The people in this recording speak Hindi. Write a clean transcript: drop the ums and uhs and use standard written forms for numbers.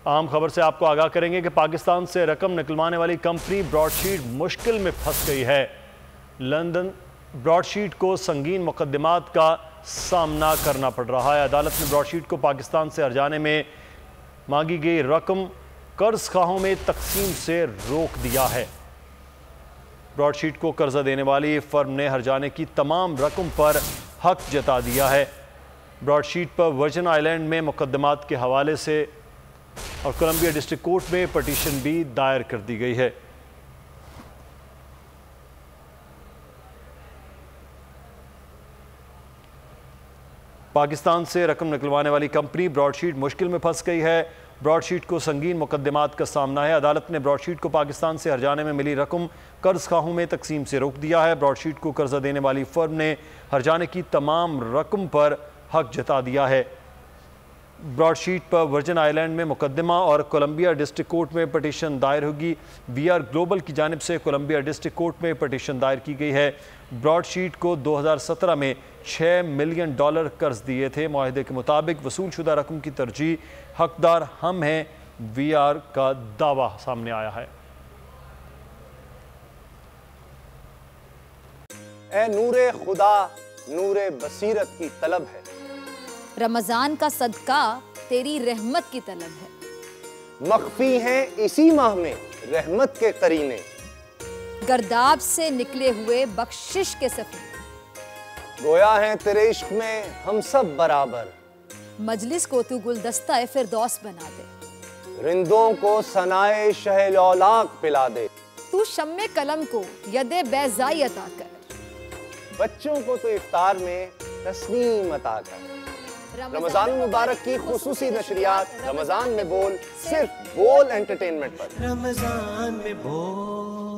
आम खबर से आपको आगाह करेंगे कि पाकिस्तान से रकम निकलवाने वाली कंपनी ब्रॉडशीट मुश्किल में फंस गई है। लंदन ब्रॉडशीट को संगीन मुकदमात का सामना करना पड़ रहा है। अदालत ने ब्रॉडशीट को पाकिस्तान से हरजाने में मांगी गई रकम कर्ज खाहों में तकसीम से रोक दिया है। ब्रॉडशीट को कर्जा देने वाली फर्म ने हरजाने की तमाम रकम पर हक जता दिया है। ब्रॉडशीट पर वर्जिन आइलैंड में मुकदमात के हवाले से और कोलंबिया डिस्ट्रिक्ट कोर्ट में पटिशन भी दायर कर दी गई है। पाकिस्तान से रकम निकलवाने वाली कंपनी ब्रॉडशीट मुश्किल में फंस गई है। ब्रॉडशीट को संगीन मुकदमात का सामना है। अदालत ने ब्रॉडशीट को पाकिस्तान से हरजाने में मिली रकम कर्ज खाहों में तकसीम से रोक दिया है। ब्रॉडशीट को कर्जा देने वाली फर्म ने हरजाने की तमाम रकम पर हक जता दिया है। ब्रॉडशीट पर वर्जिन आइलैंड में मुकदमा और कोलंबिया डिस्ट्रिक्ट कोर्ट में पटिशन दायर होगी। VR ग्लोबल की जानिब से कोलंबिया डिस्ट्रिक्ट कोर्ट में पटिशन दायर की गई है। ब्रॉडशीट को 2017 में $6 मिलियन कर्ज दिए थे। मुआहदे के मुताबिक वसूल शुदा रकम की तरजीह हकदार हम हैं, VR का दावा सामने आया है। ए नूरे खुदा नूरे बसीरत की तलब है, रमजान का सदका तेरी रहमत की तलब है। मख्फी हैं इसी माह में रहमत के करीने, गर्दाब से निकले हुए बख्शिश के सफीने, गोया है तेरे इश्क में हम सब बराबर, मजलिस को तू गुलदस्ता फिरदौस बना दे, रिंदों को सनाए शहलौलाक पिला दे, तू शम्मे कलम को यदे बैज़ाई अता कर, बच्चों को तो इफ्तार में तस्नीम अता कर। रमजान मुबारक की खुसूसी नशरियात रमजान में बोल, सिर्फ बोल एंटरटेनमेंट पर। रमजान में बोल।